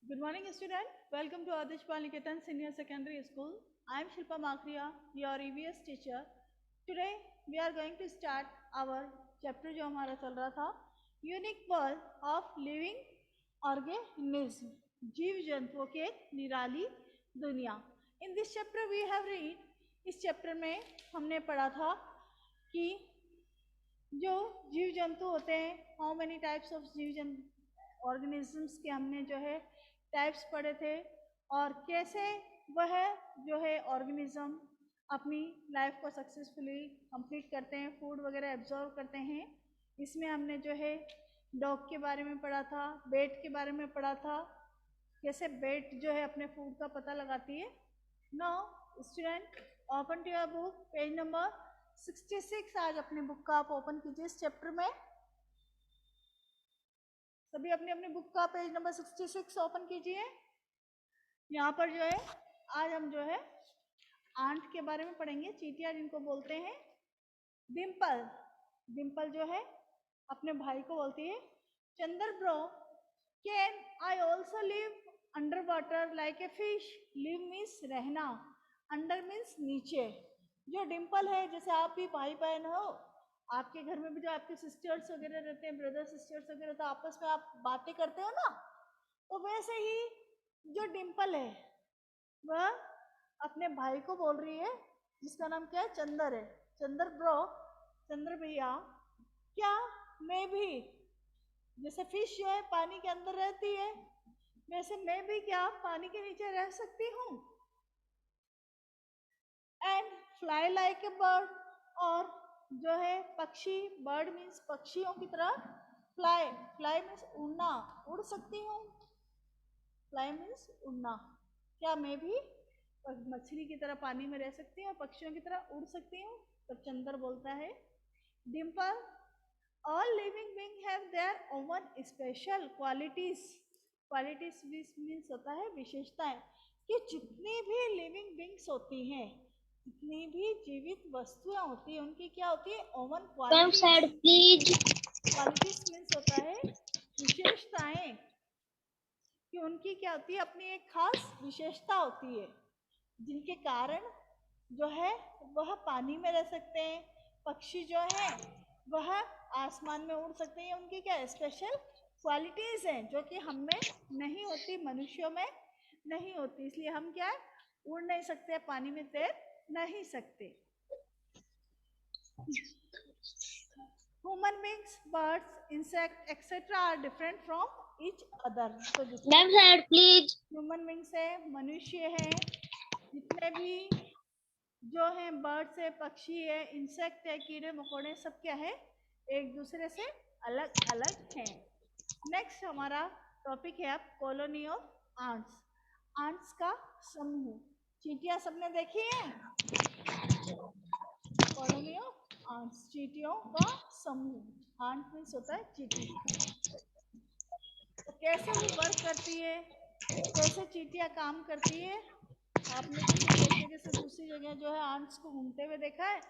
Good morning, student. Welcome to Adarsh Pal Niketan Senior Secondary School. I am Shilpa Makriya, your EVS teacher. Today we are going to start our chapter जो हमारा चल रहा था Unique World of Living Organism, जीव जंतुओं की एक निराली दुनिया. In this chapter we have read, इस चैप्टर में हमने पढ़ा था कि जो जीव जंतु होते हैं, हाउ मेनी टाइप्स ऑफ जीव जंतु ऑर्गेनिजम्स के हमने जो है टाइप्स पढ़े थे और कैसे वह जो है ऑर्गेनिज्म अपनी लाइफ को सक्सेसफुली कंप्लीट करते हैं, फूड वगैरह एब्जॉर्व करते हैं. इसमें हमने जो है डॉग के बारे में पढ़ा था, बेट के बारे में पढ़ा था, कैसे बेट जो है अपने फूड का पता लगाती है. Now student open to your book page number 66. आज अपने बुक का आप ओपन कीजिए. इस चैप्टर में सभी अपनी अपनी बुक का पेज नंबर 66 ओपन कीजिए. यहाँ पर जो है आज हम जो है आंट के बारे में पढ़ेंगे, चींटियां जिनको बोलते हैं. डिम्पल, डिम्पल जो है अपने भाई को बोलती है, Chandar bro can I also live under water like a fish. Live means रहना, अंडर मीन्स नीचे. जो डिम्पल है, जैसे आप भी भाई बहन हो, आपके घर में भी जो आपके सिस्टर्स वगैरह रहते हैं, ब्रदर सिस्टर्स वगैरह, तो आपस में आप बातें करते हो ना, तो वैसे ही जो डिम्पल है वह अपने भाई को बोल रही है, जिसका नाम क्या है, चंदर है. चंदर ब्रो, चंद्र भैया, क्या मैं भी, जैसे फिश जो है पानी के अंदर रहती है, वैसे मैं भी क्या पानी के नीचे रह सकती हूँ. And fly like a bird, और जो है पक्षी, बर्ड मीन्स पक्षियों की तरह, फ्लाई, फ्लाई मीन्स उड़ना, उड़ सकती हूँ. फ्लाई मीन्स उड़ना. क्या मैं भी मछली की तरह पानी में रह सकती हूँ और पक्षियों की तरह उड़ सकती हूँ. तब चंदर बोलता है, Dimple, all living being have their own special qualities. Qualities means होता है विशेषताएं, कि जितनी भी लिविंग बीइंग्स होती हैं, जितनी भी जीवित वस्तुएं होती हैं, उनकी क्या होती है, ओवन क्वालिटीज. क्वालिटीज मीन्स होता है विशेषताएं, कि उनकी क्या होती है, अपनी एक खास विशेषता होती है, जिनके कारण जो है वह पानी में रह सकते हैं. पक्षी जो है वह आसमान में उड़ सकते हैं. उनकी क्या स्पेशल क्वालिटीज हैं, जो कि हम में नहीं होती, मनुष्यों में नहीं होती. इसलिए हम क्या है, उड़ नहीं सकते, पानी में तैर नहीं सकते. Human beings, birds, insect etcetera are different from each other. तो जितने ह्यूमन बीइंग्स है, मनुष्य है, जितने भी जो है बर्ड्स है, पक्षी है, इंसेक्ट है, कीड़े मकोड़े, सब क्या है, एक दूसरे से अलग अलग हैं. नेक्स्ट हमारा टॉपिक है अब कॉलोनी ऑफ आंट्स. आंट्स का समूह. चींटियां सबने देखी है. कॉलोनी ऑफ आंट्स, चींटियों का समूह. आंट मीन्स होता है चींटी. तो कैसे वो वर्क करती है, कैसे चींटियां काम करती है, आपने जैसे एक जगह से दूसरी जगह जो है आंट्स को घूमते हुए देखा है.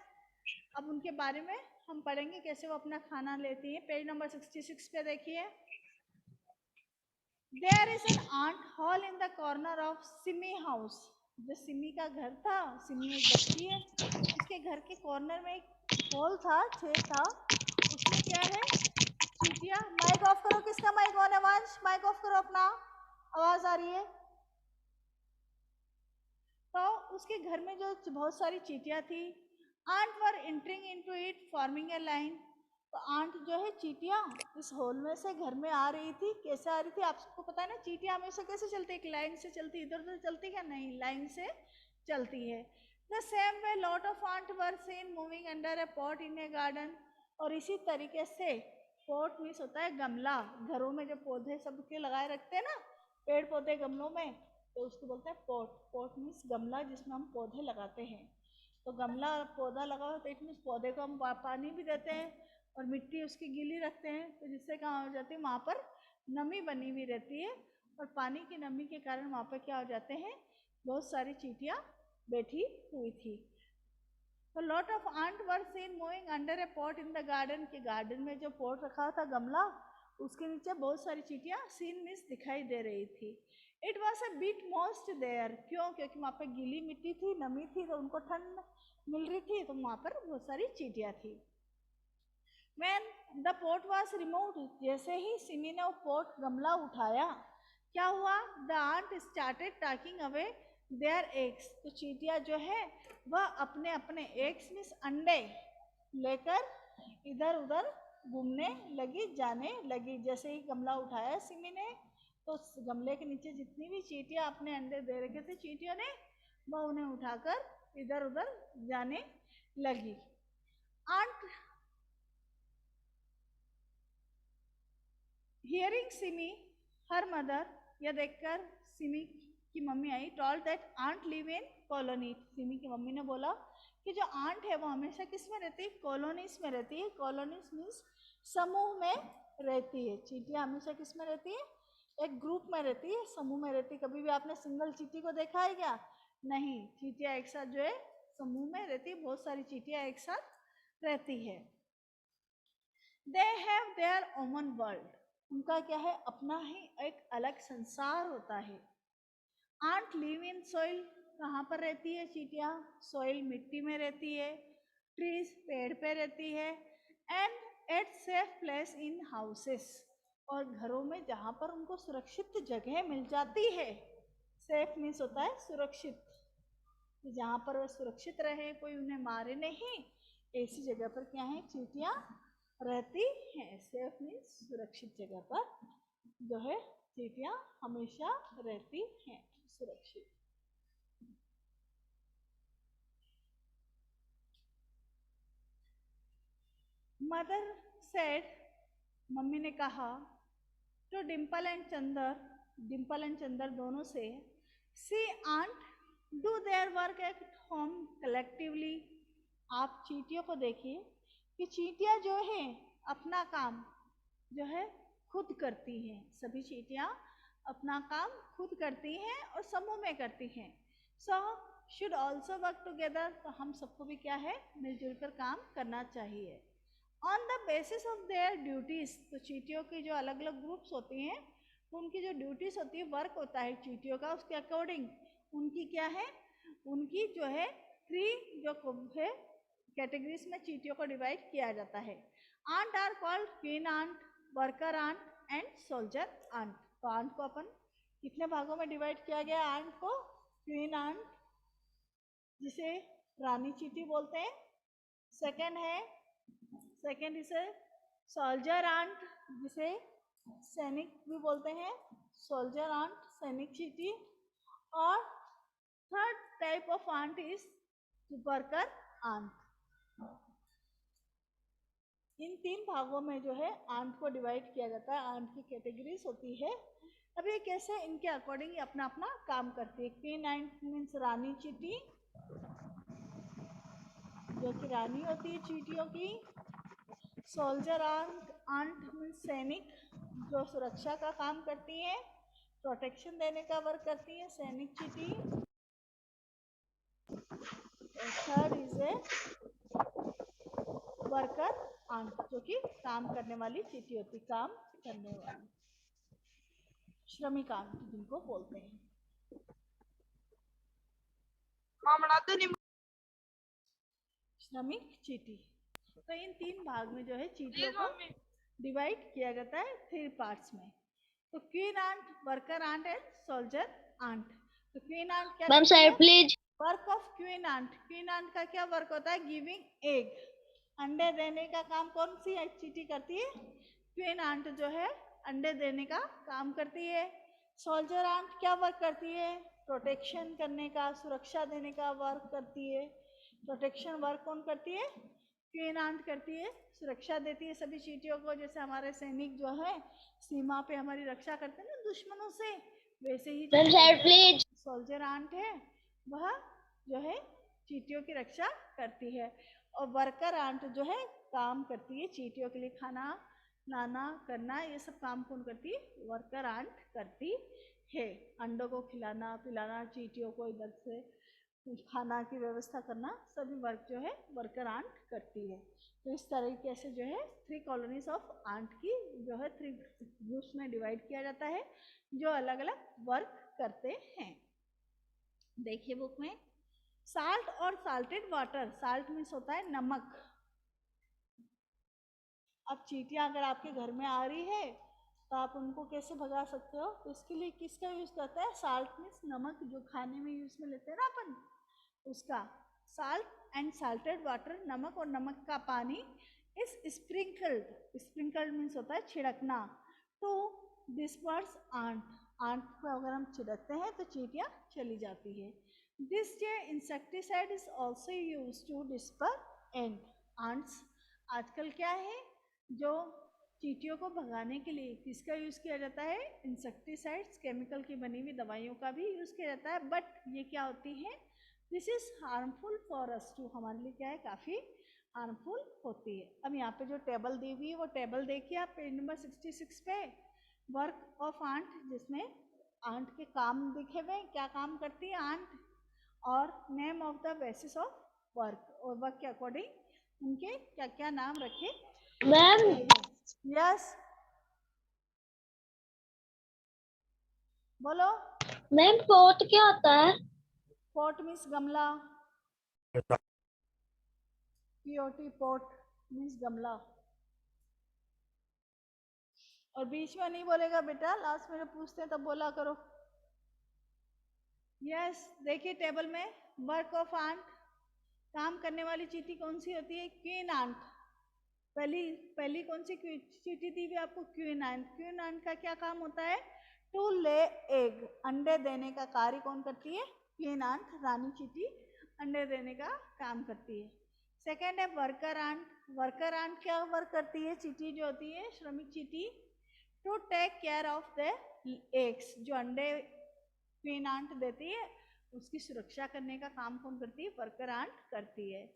अब उनके बारे में हम पढ़ेंगे, कैसे वो अपना खाना लेती है. पेज नंबर 66 पे देखिए. There is an ant hole in the corner of Simi house. जो सिमी का घर था, सिमी एक बच्ची है, उसके घर के कॉर्नर में एक हॉल था, छेद था. उसमें क्या है, चींटियां. माइक ऑफ करो, किसका माइक ऑन है, वंश माइक ऑफ करो अपना, आवाज आ रही है. तो उसके घर में जो बहुत सारी चींटियां थी, ant were entering into it forming a line. तो आंट जो है चींटियां इस हॉल में से घर में आ रही थी. कैसे आ रही थी, आप सबको पता है ना, चींटियां हमेशा कैसे चलती है, एक लाइन से चलती, इधर उधर चलती है नहीं, लाइन से चलती है. The same way lot of ant were seen moving under a pot in a garden. और इसी तरीके से, पॉट मीन्स होता है गमला, घरों में जो पौधे सबके लगाए रखते हैं ना, पेड़ पौधे गमलों में, तो उसको बोलते हैं पॉट. पॉट मीन्स गमला, जिसमें हम पौधे लगाते हैं. तो गमला पौधा लगा हो तो इट मीन्स पौधे को हम पानी भी देते हैं और मिट्टी उसकी गीली रखते हैं, तो जिससे क्या हो जाती है, वहाँ पर नमी बनी हुई रहती है. और पानी की नमी के कारण वहाँ पर क्या हो जाते हैं, बहुत सारी चींटियाँ बैठी हुई थी. तो lot of ant were seen moving under a pot in the garden. के गार्डन में जो पॉट रखा था, गमला, उसके नीचे बहुत सारी चींटियां सीन मीन्स दिखाई दे रही थी। It was a bit moist there, क्यों? क्योंकि वहाँ पर गीली मिट्टी थी, नमी थी, तो उनको ठंड मिल रही थी, तो वहाँ पर बहुत सारी चींटियां थी। When the pot was removed, जैसे ही सिमी ने वो पोट गमला उठाया, क्या हुआ? The ant started taking away their eggs, तो चींटियां जो है वह अपने अपने eggs मीन्स अंडे लेकर इधर उधर घूमने लगी, जाने लगी। जैसे ही गमला उठाया सिमी ने, तो गमले के नीचे जितनी भी चींटियां अपने अंडे दे रखे थे चींटियों ने, वह उन्हें उठाकर इधर उधर जाने लगी। Ant hearing Simi her mother, यह देखकर सिमी की मम्मी आई, told that ant live in colony. Simi की मम्मी ने बोला कि जो आंट है वो हमेशा किस में रहती है? कॉलोनीज में रहती है। कॉलोनीज मीन्स समूह में रहती है। चींटियां हमेशा किस में रहती है? एक ग्रुप में रहती है, समूह में रहती है। कभी भी आपने सिंगल चींटी को देखा है क्या? नहीं, चींटियां एक साथ जो है समूह में रहती है, बहुत सारी चींटियां एक साथ रहती है। They have their own world, उनका क्या है? अपना ही एक अलग संसार होता है। आंट लिव इन सॉइल, कहाँ पर रहती है चींटियां? सॉइल मिट्टी में रहती है, ट्रीज पेड़ पे रहती है, and at safe place in houses, और घरों में जहाँ पर उनको सुरक्षित जगह मिल जाती है। सेफ मीन्स होता है सुरक्षित, जहाँ पर वह सुरक्षित रहे, कोई उन्हें मारे नहीं, ऐसी जगह पर क्या है? चींटियां रहती हैं। सेफ मीन्स सुरक्षित जगह पर जो है चींटियां हमेशा रहती हैं, सुरक्षित। मदर सेड, मम्मी ने कहा, तो डिम्पल एंड चंदर, डिम्पल एंड चंदर दोनों से, see ant do their work at home collectively, आप चींटियों को देखिए कि चींटियां जो है अपना काम जो है खुद करती हैं। सभी चींटियां अपना काम खुद करती हैं और समूह में करती हैं। So should also work together, तो हम सबको भी क्या है? मिलजुल कर काम करना चाहिए। On the basis of their duties, तो चींटियों की जो अलग अलग ग्रुप्स होती हैं, तो उनकी जो ड्यूटीज होती है, वर्क होता है चींटियों का, उसके अकॉर्डिंग उनकी क्या है? उनकी जो है 3 जो है कैटेगरीज में चींटियों को डिवाइड किया जाता है। Ant are called queen ant, worker ant and soldier ant. तो आंट को अपन कितने भागों में डिवाइड किया गया? आंट को क्वीन आंट, जिसे रानी चींटी बोलते हैं, सेकेंड इसे सोल्जर आंट, जिसे सैनिक भी बोलते हैं, सोल्जर आंट, सैनिक चींटी, और third type of ant is worker ant. इन 3 भागों में जो है आंट को डिवाइड किया जाता है। आंट की कैटेगरीज होती है। अब ये कैसे इनके अकॉर्डिंग अपना अपना काम करती है। क्वीन आंट मीन्स रानी चींटी, जो कि रानी होती है चींटियों की। सोल्जर आंट मीन्स सैनिक, जो सुरक्षा का काम करती है, प्रोटेक्शन देने का वर्क करती है सैनिक चींटी। Third is a worker ant, जो कि काम करने वाली चींटी होती, काम करने वाली, श्रमिक आंट जिनको बोलते हैं। श्रमिक चींटी। तो इन 3 भाग में जो है चींटियों को डिवाइड किया जाता है 3 पार्ट्स में। तो queen ant, worker ant and soldier ant. तो क्वीन आंट क्या करती है? Please work of queen ant, queen ant का क्या वर्क होता है? गिविंग एग, अंडे देने का काम कौन सी चींटी करती है? क्वीन आंट जो है अंडे देने का काम करती है। सोल्जर आंट क्या वर्क करती है? प्रोटेक्शन करने का, सुरक्षा देने का वर्क करती है। प्रोटेक्शन वर्क कौन करती है? क्वीन आंट करती है, सुरक्षा देती है सभी चींटियों को। जैसे हमारे सैनिक जो है सीमा पे हमारी रक्षा करते हैं ना दुश्मनों से, वैसे ही सोल्जर आंट है वह जो है चींटियों की रक्षा करती है। और वर्कर आंट जो है काम करती है चींटियों के लिए, खाना लाना करना, ये सब काम कौन करती है? वर्कर आंट करती है। अंडों को खिलाना पिलाना चींटियों को, इधर से खाना की व्यवस्था करना, सभी वर्क जो है वर्कर आंट करती है। तो इस तरीके से जो है 3 कॉलोनीज ऑफ आंट की जो है 3 ग्रुप्स में डिवाइड किया जाता है, जो अलग अलग वर्क करते हैं। देखिए बुक में, साल्ट और साल्टेड वाटर, साल्ट मीन्स होता है नमक। अब चींटियां अगर आपके घर में आ रही है तो आप उनको कैसे भगा सकते हो? तो इसके लिए किसका यूज करते हैं? साल्ट मीन्स नमक, जो खाने में यूज में लेते हैं ना अपन, उसका। साल्ट एंड साल्टेड वाटर, नमक और नमक का पानी इज स्प्रिंकल्ड, स्प्रिंकल्ड मीन्स होता है छिड़कना, टू डिस्पर्स आंट, आंट को अगर हम छिड़कते हैं तो चींटियां चली जाती है। This insecticide is also use to disperse and ants. आजकल क्या है, जो चींटियों को भगाने के लिए किसका यूज किया जाता है? इंसेक्टिसाइड्स, केमिकल की बनी हुई दवाइयों का भी यूज किया जाता है, बट ये क्या होती है, this is harmful for us too, हमारे लिए क्या है, काफी हार्मफुल होती है। अब यहाँ पे जो टेबल दी हुई है वो टेबल देखिए आप पेज नंबर 66 पे, वर्क ऑफ आंट, जिसमें आंट के काम दिखे हुए, क्या काम करती है आंट, और name of the basis of work, और वर्क के अकॉर्डिंग उनके क्या क्या नाम रखे। मैम यस बोलो। मैम पोट क्या होता है? पॉट मीन्स गमला, पीओटी पॉट मीन्स गमला। और बीच में नहीं बोलेगा बेटा, लास्ट में जब पूछते हैं तब बोला करो। यस देखिए टेबल में, वर्क ऑफ आंट, काम करने वाली चींटी कौन सी होती है? Queen ant. पहली पहली कौन सी चींटी दी हुई आपको? Queen ant. क्वीन आंट का क्या काम होता है? टू ले एग, अंडे देने का कार्य कौन करती है? क्वीन आंट, रानी चींटी अंडे देने का काम करती है। सेकेंड है वर्कर आंट। वर्कर आंट क्या वर्क करती है? चींटी जो होती है, श्रमिक चींटी, to take care of the eggs, जो अंडे क्वीन आंट देती है उसकी सुरक्षा करने का काम कौन करती है? वर्कर आंट करती है।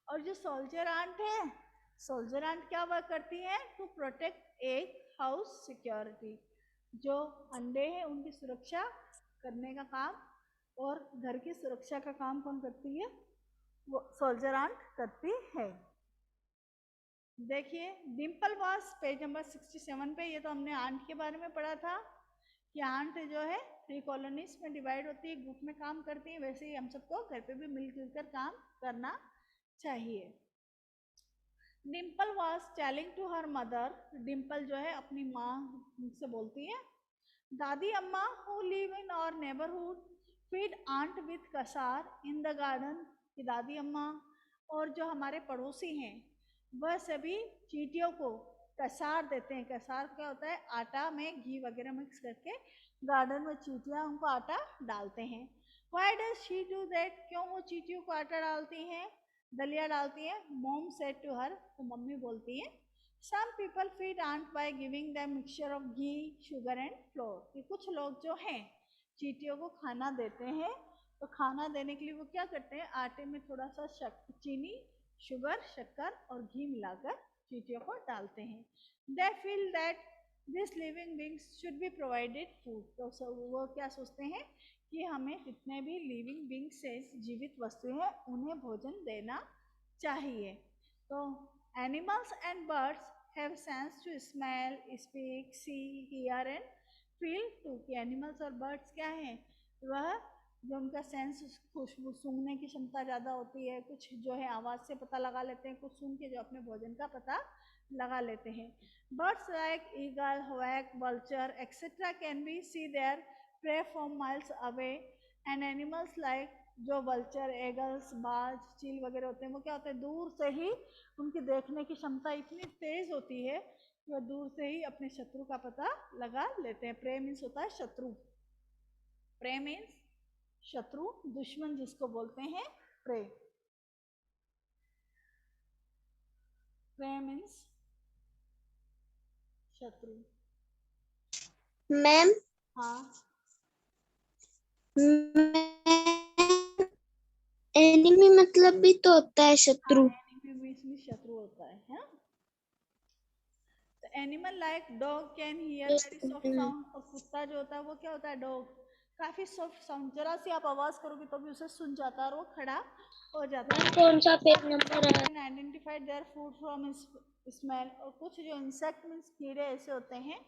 और जो सोल्जर आंट है, सोल्जर आंट क्या वर्क करती है? To protect egg house security, जो अंडे हैं उनकी सुरक्षा करने का काम, और घर की सुरक्षा का काम कौन करती है? वो सोल्जर आंट करती है। देखिए डिम्पल वॉस पेज नंबर 67 पे, ये तो हमने आंट के बारे में पढ़ा था कि आंट जो है 3 कॉलोनीज में डिवाइड होती है, ग्रुप में काम करती है। वैसे ही हम सबको घर पे भी मिलजुल कर काम करना चाहिए। Dimple was telling to her mother, Dimple जो है अपनी माँ से बोलती है, दादी अम्मा who live in our neighbourhood feed ant with kasar in the garden, कि दादी अम्मा और जो हमारे पड़ोसी हैं वह सभी चींटियों को कसार देते हैं। कसार क्या होता है? आटा में घी वगैरह मिक्स करके गार्डन में चींटियां उनको आटा डालते हैं। Why does she do that, क्यों वो चींटियों को आटा डालती हैं, दलिया डालती है? मॉम सेड टू हर, तो मम्मी बोलती है, some people feed ant by giving them mixture of ghee sugar and flour, कि कुछ लोग जो हैं चींटियों को खाना देते हैं, तो खाना देने के लिए वो क्या करते हैं? आटे में थोड़ा सा चीनी, शुगर, शक्कर और घी मिलाकर चींटियों को डालते हैं। They feel that this living beings should be provided food, तो वो क्या सोचते हैं कि हमें जितने भी लिविंग बींग्स है, जीवित वस्तु हैं, उन्हें भोजन देना चाहिए। तो animals and birds have sense to smell, speak, see, hear and feel too, कि एनिमल्स और बर्ड्स क्या हैं? वह जो उनका सेंस, खुशबू सूंघने की क्षमता ज़्यादा होती है, कुछ जो है आवाज़ से पता लगा लेते हैं, कुछ सुन के जो अपने भोजन का पता लगा लेते हैं। Birds like eagle, hawk, vulture etcetera can be see their prey from miles away, and animals like जो वल्चर, एगल्स, बाज, चील वगैरह होते हैं, वो क्या होते हैं? दूर से ही उनकी देखने की क्षमता इतनी तेज होती है कि वह दूर से ही अपने शत्रु का पता लगा लेते हैं। प्रे मीन्स होता है शत्रु, प्रे मीन्स शत्रु, दुश्मन जिसको बोलते हैं प्रे। प्रे मीन्स शत्रु। मैम हाँ एनिमी मतलब भी तो होता है हाँ, शत्रु। एनिमी मीन्स शत्रु होता है, हाँ? तो animal like dog can hear very soft sound, और कुत्ता जो होता है वो क्या होता है? डॉग काफी सॉफ्ट साउंड, जरा सी आप आवाज करोगे तो भी उसे सुन जाता है और वो खड़ा हो जाता मैम है। कौन सा पेज नंबर है? Identified their food from smell, और कुछ जो इंसेक्ट मीन्स कीड़े ऐसे होते हैं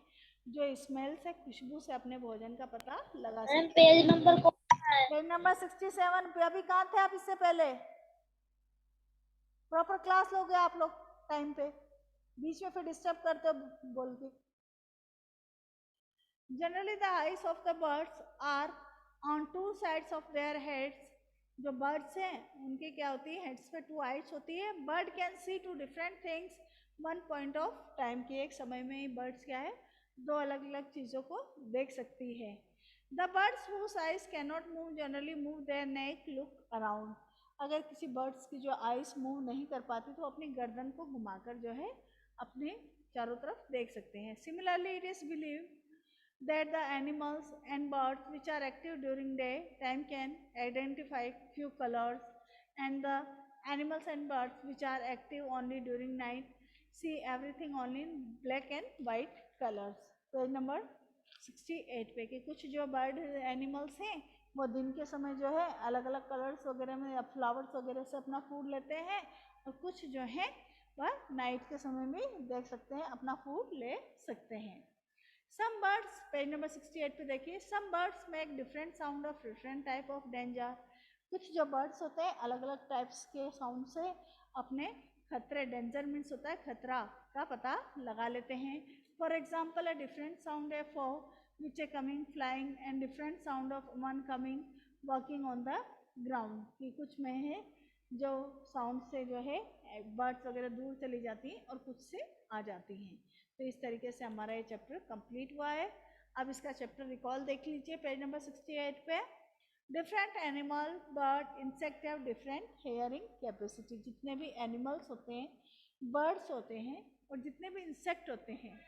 जो स्मेल से, खुशबू से अपने भोजन का पता लगा मैम सकते पेज हैं। नंबर कौन सा है? पेज नंबर 67 पे। अभी कहाँ थे आप इससे पहले? प्रॉपर क्लास लोगे आप लोग टाइम पे, बीच में फिर डिस्टर्ब करते हो बोल के। Generally the eyes of the birds are on two sides of their heads. जो बर्ड्स हैं उनके क्या होती है, हेड्स पे टू आईज होती है। Bird can see two different things one point of time, की एक समय में ही बर्ड्स क्या है, दो अलग अलग चीज़ों को देख सकती है। The birds whose eyes can not move generally move their neck look around. अगर किसी बर्ड्स की जो आइज मूव नहीं कर पाती तो अपनी गर्दन को घुमाकर जो है अपने चारों तरफ देख सकते हैं। Similarly it is believe that the animals and birds which are active during daytime can identify few colors, and the animals and birds which are active only during night see everything only in black and white colors. Page number 68 पे कि कुछ जो bird animals हैं वो दिन के समय जो है अलग अलग कलर्स वगैरह में या फ्लावर्स वगैरह से अपना फूड लेते हैं, और कुछ जो है वह नाइट के समय में देख सकते हैं अपना फूड ले सकते हैं। Some birds, पेज नंबर 68 पे देखिए, some birds make different sound of different type of danger. कुछ जो बर्ड्स होते हैं अलग अलग टाइप्स के साउंड से अपने खतरे, डेंजर मीन्स होता है खतरा, का पता लगा लेते हैं। For example a different sound है for which a coming flying and different sound of one coming walking on the ground, कि कुछ में है जो साउंड से जो है बर्ड्स वगैरह दूर चली जाती हैं और कुछ से आ जाती हैं। तो इस तरीके से हमारा ये चैप्टर कंप्लीट हुआ है। अब इसका चैप्टर रिकॉल देख लीजिए पेज नंबर 68 पे। Different animal bird insect have different hearing capacity. जितने भी एनिमल्स होते हैं, बर्ड्स होते हैं और जितने भी इंसेक्ट होते हैं,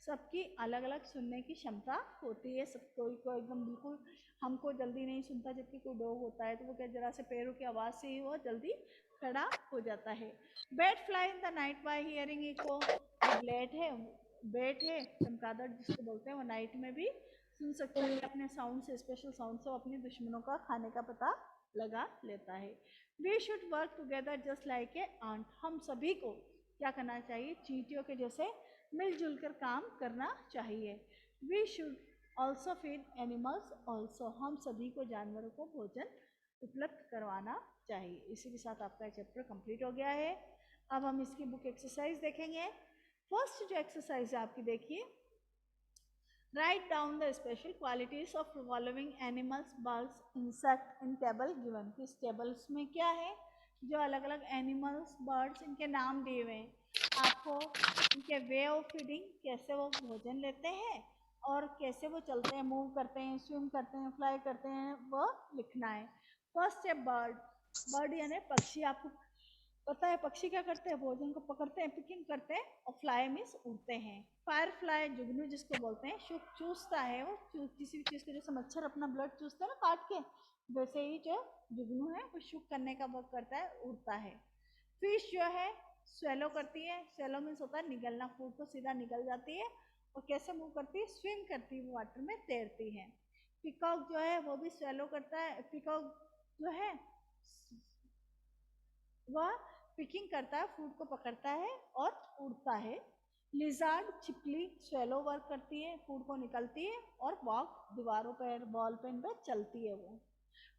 सबकी अलग अलग सुनने की क्षमता होती है। सब कोई को एकदम बिल्कुल हमको जल्दी नहीं सुनता, जबकि कोई डॉग होता है तो वो क्या जरा से पैरों की आवाज़ से ही वो जल्दी खड़ा हो जाता है। Bat fly in the night by hearing echo. Bat है चमगादड़ जिसको बोलते हैं, वो नाइट में भी सुन सकता है अपने साउंड से, स्पेशल साउंड से अपने दुश्मनों का खाने का पता लगा लेता है। We should work together just like a ant. हम सभी को क्या करना चाहिए, चींटियों के जैसे मिलजुल कर काम करना चाहिए। We should also feed animals also. हम सभी को जानवरों को भोजन उपलब्ध करवाना चाहिए। इसी के साथ आपका चैप्टर कंप्लीट हो गया है। अब हम इसकी बुक एक्सरसाइज देखेंगे। फर्स्ट जो एक्सरसाइज है आपकी देखिए, write down the special qualities of following animals birds insect in table given. किस टेबल्स में क्या है, जो अलग अलग एनिमल्स बर्ड्स इनके नाम दिए हुए हैं, आपको इनके वे ऑफ फीडिंग, कैसे वो भोजन लेते हैं और कैसे वो चलते हैं, मूव करते हैं, स्विम करते हैं, फ्लाई करते हैं, वो लिखना है। फर्स्ट है बर्ड। बर्ड यानी पक्षी। आपको पता है पक्षी क्या करते हैं, भोजन को पकड़ते हैं, पिकिंग करते हैं, और फ्लाई मीन्स उड़ते हैं। फायर फ्लाई जुगनू जिसको बोलते हैं, चूसता है वो, किसी भी चीज़ के जैसे मच्छर अपना ब्लड चूसता है ना काट के, वैसे ही जो जुगनू है वो शुक करने का वर्क करता है, उड़ता है। फिश जो है स्वेलो करती है। स्वेलो मीन्स होता है निगलना, फूड को सीधा निकल जाती है। और कैसे मूव करती है, स्विम करती है, वो वाटर में तैरती है। पिकॉक जो है वो भी स्वेलो करता है। पिकॉक जो है वह पिकिंग करता है, फूड को पकड़ता है और उड़ता है। लिजार्ड छिपकली स्वेलो वर्क करती है, फूड को निकलती है और वॉक दीवारों पर, बॉल पेन पर चलती है वो।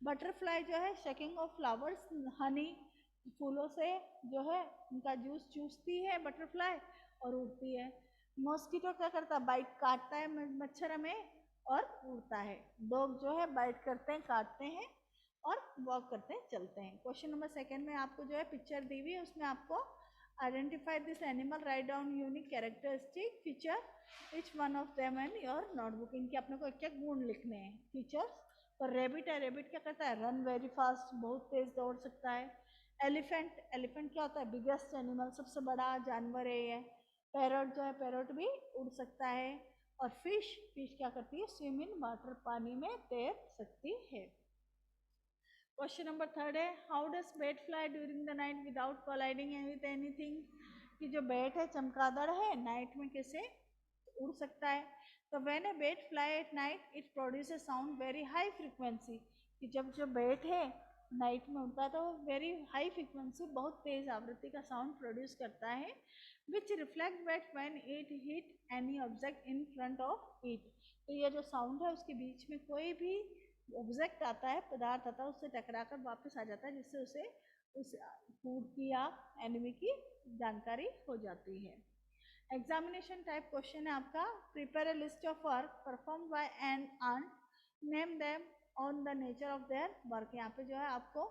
बटरफ्लाई जो है शकिंग ऑफ फ्लावर्स, हनी फूलों से जो है उनका जूस चूसती है बटरफ्लाई और उड़ती है। मॉस्किटो क्या करता है, बाइट काटता है मच्छर में और उड़ता है। डॉग जो है बाइट करते हैं, काटते हैं और वॉक करते हैं, चलते हैं। क्वेश्चन नंबर सेकंड में आपको जो है पिक्चर दी हुई है, उसमें आपको identify this animal, write down unique characteristic feature each one of them in your notebook. इनके अपने को क्या गुण लिखने हैं, फीचर्स। और रेबिट है, रेबिट क्या करता है, रन वेरी फास्ट, बहुत तेज दौड़ सकता है। एलिफेंट, एलिफेंट क्या होता है, बिगेस्ट एनिमल, सबसे बड़ा जानवर है ये। पैरट जो है, पैरट भी उड़ सकता है। और फिश, फिश क्या करती है, स्विम इन वाटर, पानी में तैर सकती है। क्वेश्चन नंबर थर्ड है, how does bat fly during the night without colliding with anything. कि जो बेट है चमगादड़ है, नाइट में कैसे उड़ सकता है। तो when a bat fly at night it produce sound very high frequency, कि जब जो बेट है नाइट में उड़ता है तो वेरी हाई फ्रीक्वेंसी, बहुत तेज आवृत्ति का साउंड प्रोड्यूस करता है, which reflect back when it hit any object in front of it. तो ये जो साउंड है उसके बीच में कोई भी ऑब्जेक्ट आता है, पदार्थ आता है, उससे टकराकर वापस आ जाता है, जिससे उसे उस फूड की या एनिमी की जानकारी हो जाती है। एग्जामिनेशन टाइप क्वेश्चन है आपका, prepare a list of work perform by an ant, name them on the nature of their work. यहाँ पे जो है आपको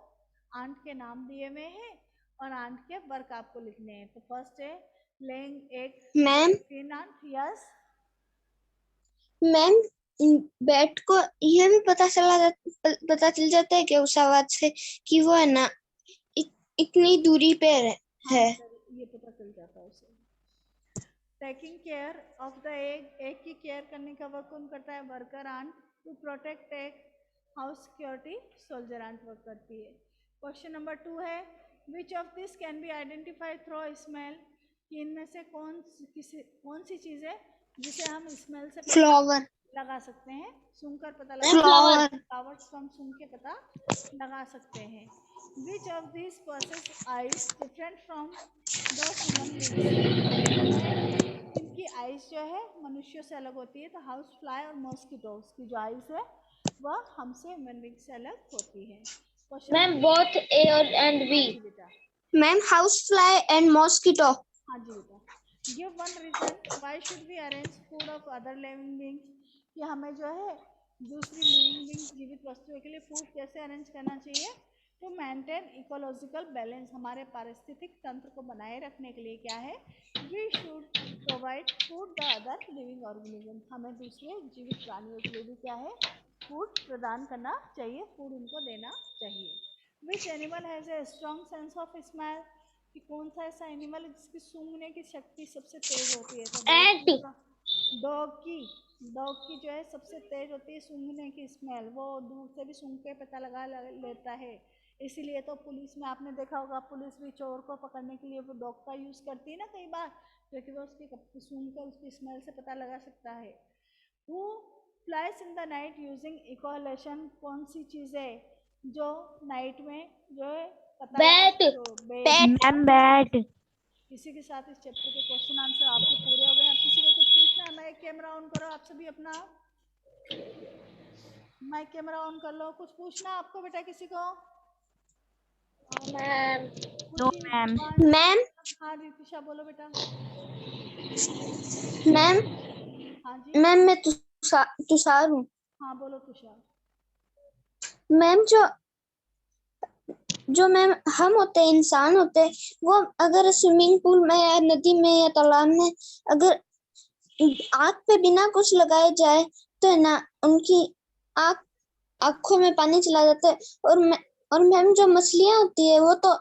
आंट के नाम दिए हुए हैं और आंट के वर्क आपको लिखने हैं। तो फर्स्ट है लेइंग एग मैम इन आंट। यस मैम बैट को यह भी पता चल जाता है कि उस आवाज से कि वो है ना इतनी दूरी पे है। ये पता चल जाता है उसे। Taking care of the egg, egg की केयर करने का वर्क कौन करता है? Worker ant. To protect egg, house security, soldier ant work करती है। क्वेश्चन नंबर 2 है which of this can be identified through smell, कि इनमें से कौन सी चीज है जिसे हम स्मेल से फ्लावर लगा सकते हैं, सूंघकर पता लगा फ्लावर फ्लावर्स को हम सूंघ के पता लगा सकते हैं। विच of this process eyes different from the human beings, इनकी आइज जो है मनुष्यों से अलग होती है। तो हाउस फ्लाई और मॉस्किटोज की जो आइज है वह हमसे ह्यूमन बीइंग से अलग होती है। मैम बोथ ए और एंड बी। बेटा ma'am house fly and mosquito. हाँ जी बेटा। Give one reason why should we arrange food of other living beings, कि हमें जो है दूसरी लिविंग बीइंग्स जीवित वस्तुओं के लिए फूड कैसे अरेंज करना चाहिए? टू मेंटेन इकोलॉजिकल बैलेंस, हमारे पारिस्थितिक तंत्र को बनाए रखने के लिए क्या है, we should provide food the other living organism, हमें दूसरे जीवित प्राणियों के लिए भी क्या है फूड प्रदान करना चाहिए, फूड उनको देना चाहिए। Which animal has a strong sense of smell, कि कौन सा ऐसा एनिमल है जिसकी सूंघने की शक्ति सबसे तेज होती है? तो एंट। डॉग की जो है सबसे तेज होती है सूंघने की स्मेल, वो दूर से भी सूंघ के पता लगा लेता है। इसीलिए तो पुलिस में आपने देखा होगा, पुलिस भी चोर को पकड़ने के लिए वो डॉग का यूज करती है ना कई बार, क्योंकि वो उसकी सूंघ कर उसकी स्मेल से पता लगा सकता है। Who flies in the night using echolocation, कौन सी चीज है जो नाइट में जो है पता बैट। Ma'am bat. इसी के साथ इस चैप्टर के क्वेश्चन आंसर आपके पूरे हो गए। अब किसी को कुछ पूछना है? माइक कैमरा ऑन करो आप सभी अपना, माइक कैमरा ऑन कर लो। कुछ पूछना आपको बेटा किसी को? Ma'am no ma'am. मैम हाँ रितिशा बोलो बेटा। मैम हाँ जी मैम मैं तुषार हूँ। हाँ बोलो तुषार। मैम जो मैम हम होते हैं, इंसान होते हैं, वो अगर स्विमिंग पूल में या नदी में या तालाब में अगर आँख पे बिना कुछ लगाए जाए तो है ना उनकी आँखों में पानी चला जाता है। और मैम जो मछलियाँ होती है वो तो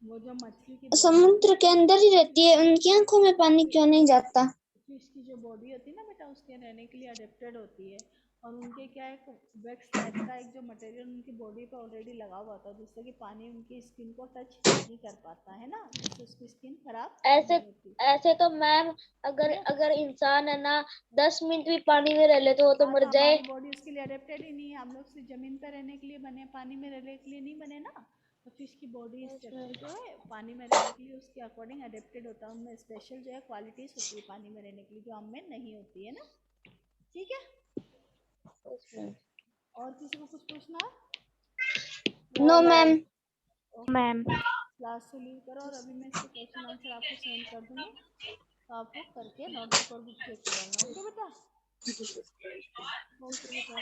वो जो मछली की समुद्र के अंदर ही रहती है, उनकी आँखों में पानी क्यों नहीं जाता? फिश की जो बॉडी होती है ना बेटा उसके रहने के लिए अडेप्टेड होती है, और उनके क्या एक वैक्स टाइप का एक जो मटेरियल उनकी बॉडी पे ऑलरेडी लगा हुआ होता है, जिससे कि पानी उनकी स्किन को टच नहीं कर पाता है ना, जिससे उसकी स्किन खराब ऐसे नहीं होती। ऐसे तो मैम अगर इंसान है ना 10 मिनट भी पानी में रह ले तो वो तो हाँ, मर तो जाए। हमारी बॉडी उसके लिए अडेप्टेड ही नहीं है, हम लोग सिर्फ जमीन पर रहने के लिए बने, पानी में रहने के लिए नहीं बने ना। तो फिश की बॉडी स्ट्रक्चर जो है पानी में रहने के लिए उसके अकॉर्डिंग अडेप्टेड होता है, उनमें स्पेशल जो है क्वालिटीज होती है पानी में रहने के लिए जो हम में नहीं होती है ना। ठीक है, और किसी को कुछ पूछना है? No ma'am. मैम क्लास से लीव करो, और अभी मैं इसके क्वेश्चन आंसर आपको सेंड कर दूंगी, तो आप वो करके नोटबुक और बुक चेक कर लेना। ओके बेटा, ओके बेटा।